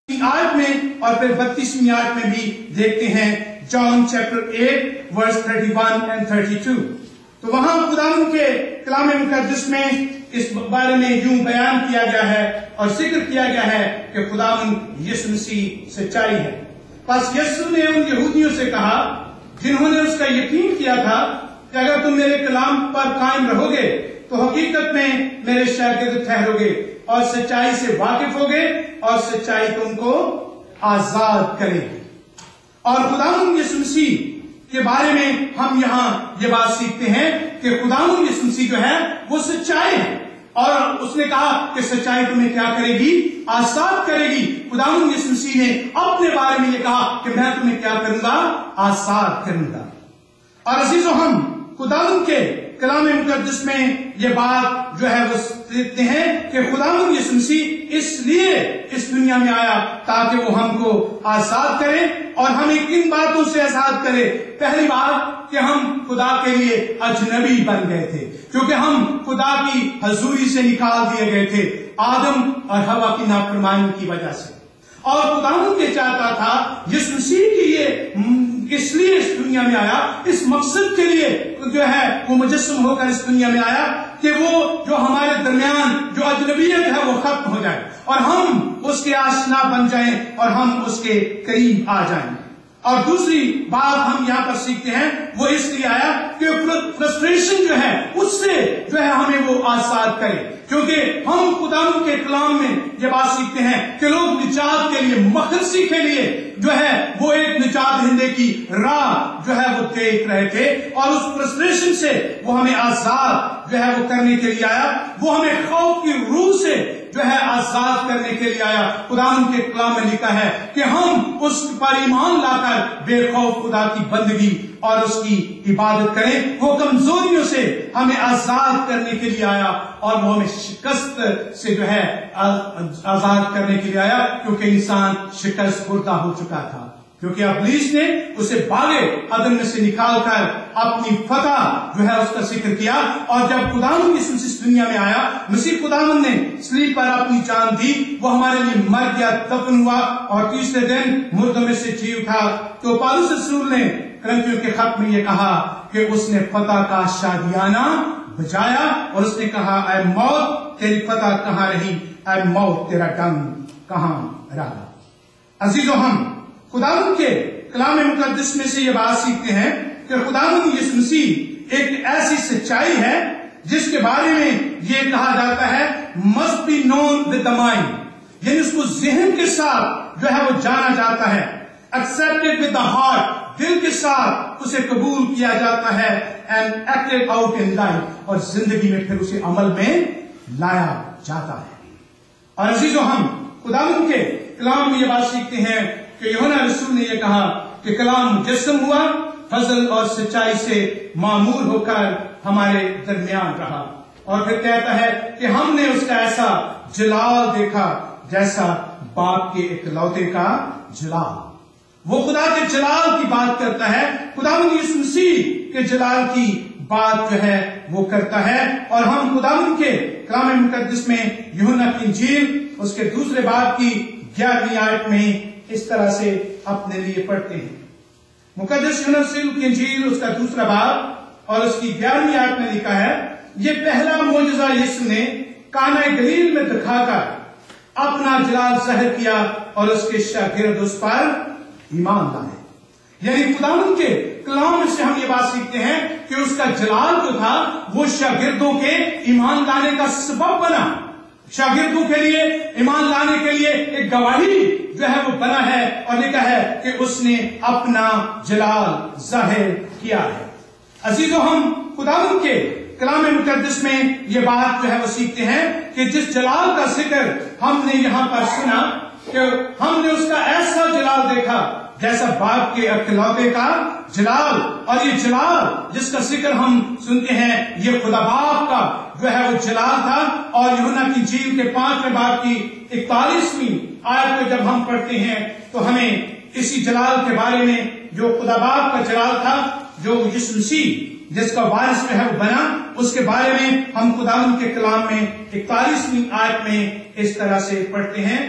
آیت میں اور پھر 32ویں آیت میں بھی دیکھتے ہیں، جان چیپٹر 8 ورس 31 and 32. تو وہاں خداوند کے کلام مقدس میں اس بارے میں یوں بیان کیا گیا ہے اور ذکر کیا گیا ہے کہ خداوند یسوع مسیح سچائی ہے. پس یسوع نے ان یہودیوں سے کہا جنہوں نے اس کا یقین کیا تھا کہ اگر تم میرے کلام پر قائم رہو گے تو حقیقت میں میرے شاگرد ٹھہرو گے اور سچائی سے واقف ہوگے اور سچائی تم کو آزاد کرے گی. اور خداوند یسوع مسیح کے بارے میں ہم یہاں یہ بات سیکھتے ہیں کہ خداوند یسوع مسیح جو ہے وہ سچائی ہے، اور اس نے کہا کہ سچائی تمہیں کیا کرے گی؟ آزاد کرے گی. خداوند یسوع مسیح نے اپنے بارے میں یہ کہا کہ میں تمہیں کیا کروں گا؟ آزاد کروں گا. اور عزیزو، ہم خداوند کے کلام مقدس میں یہ بات جو ہے وہ دیکھتے ہیں کہ خداوند یسوع مسیح اس لیے اس دنیا میں آیا تاکہ وہ ہم کو آزاد کرے، اور ہمیں کن باتوں سے آزاد کرے؟ پہلی بات کہ ہم خدا کے لیے اجنبی بن گئے تھے، کیونکہ ہم خدا کی حضوری سے نکال دیے گئے تھے آدم اور حوا کی نافرمانی کی وجہ سے. اور خداوند یہ چاہتا تھا یسوع مسیح کی یہ اس لیے اس دنیا میں آیا، اس مقصد کے لیے جو ہے وہ مجسم ہو کر اس دنیا میں آیا کہ وہ جو ہمارے درمیان جو اجنبیت ہے وہ ختم ہو جائے اور ہم اس کے آشنا بن جائیں اور ہم اس کے قریب آ جائیں. اور دوسری بات ہم یہاں پر سیکھتے ہیں وہ اس لیے آیا کہ فرسٹریشن جو ہے اس سے جو ہے ہمیں وہ آزاد کرے، کیونکہ ہم خداوند کے کلام میں یہ بات سیکھتے ہیں کہ لوگ نجات کے لیے، مخلصی کے لیے جو ہے وہ ایک نجات دہندے کی راہ جو ہے وہ دیکھ رہے تھے، اور اس فرسٹریشن سے وہ ہمیں آزاد جو ہے وہ کرنے کے لیے آیا. وہ ہمیں خوف کی روح سے جو ہے آزاد کرنے کے لیے آیا. خداوند کے کلام میں لکھا ہے کہ ہم اس پر ایمان لا کر بے خوف خدا کی بندگی اور اس کی عبادت کریں. وہ کمزوریوں سے ہمیں آزاد کرنے کے لیے آیا اور وہ ہمیں شکست سے جو ہے آزاد کرنے کے لیے آیا، کیونکہ انسان شکست خوردہ ہو چکا تھا، کیونکہ ابلیس نے اسے باغ عدن میں سے نکال کر اپنی فتح جو ہے اس کا ذکر کیا. اور جب خداوند یسوع اس دنیا میں آیا، مسیح خداوند نے صلیب پر اپنی جان دی، وہ ہمارے لیے مر گیا، دفن ہوا اور تیسرے دن مردوں میں سے جی اٹھا. تو پالوس رسول نے کرنتھیوں کے خط میں یہ کہا کہ اس نے فتح کا شادیانہ بجایا اور اس نے کہا اے موت تیری فتح کہاں رہی، اے موت تیرا ڈنگ کہاں رہا. عزیزو، ہم خداوند کے کلام مقدس میں سے یہ بات سیکھتے ہیں کہ خداوند یسوع مسیح ایک ایسی سچائی ہے جس کے بارے میں یہ کہا جاتا ہے must be known with the mind، یعنی اس کو ذہن کے ساتھ جو ہے وہ جانا جاتا ہے. accepted with the heart، دل کے ساتھ اسے قبول کیا جاتا ہے. and acted out in life، اور زندگی میں پھر اسے عمل میں لایا جاتا ہے. اور عزیزو، ہم خداوند کے کلام میں یہ بات سیکھتے ہیں کہ یوحنا رسول نے یہ کہا کہ کلام مجسم ہوا، فضل اور سچائی سے معمور ہو کر ہمارے درمیان رہا. اور پھر کہتا ہے کہ ہم نے اس کا ایسا جلال دیکھا جیسا باپ کے اکلوتے کا جلال. وہ خدا کے جلال کی بات کرتا ہے، خداوند یسوع مسیح کے جلال کی بات جو ہے وہ کرتا ہے. اور ہم خداوند کے کلام مقدس میں یوحنا کی انجیل اس کے دوسرے باب کی 11ویں آیت میں اس طرح سے اپنے لیے پڑھتے ہیں. مقدس یوحنا رسول کی انجیل اس کا دوسرا باب اور اس کی 11ویں آیت میں لکھا ہے، یہ پہلا معجزہ یسوع نے کانا گلیل میں دکھا کر اپنا جلال ظاہر کیا اور اس کے شاگرد اس پر ایمان لائے. یعنی خداوند کے کلام سے ہم یہ بات سیکھتے ہیں کہ اس کا جلال جو تھا وہ شاگردوں کے ایمان لانے کا سبب بنا، شاگردوں کے لیے ایمان لانے کے لیے ایک گواہی جو ہے وہ بنا ہے. اور لکھا ہے کہ اس نے اپنا جلال ظاہر کیا ہے. عزیزو، ہم خداوند کے کلام مقدس میں یہ بات جو ہے وہ سیکھتے ہیں کہ جس جلال کا ذکر ہم نے یہاں پر سنا کہ ہم نے اس کا ایسا جلال دیکھا جیسا باپ کے اکلوتے کا جلال. اور یہ جلال جس کا ذکر ہم سنتے ہیں یہ خدا باپ کا جو ہے وہ جلال تھا. اور یوحنا کی انجیل کے 5ویں باب کی 41ویں آیت کو جب ہم پڑھتے ہیں تو ہمیں اسی جلال کے بارے میں جو خدا باپ کا جلال تھا، جو یسوع مسیح جس کا وارث جو ہے وہ بنا، اس کے بارے میں ہم خداوند کے کلام میں 41ویں آیت میں اس طرح سے پڑھتے ہیں.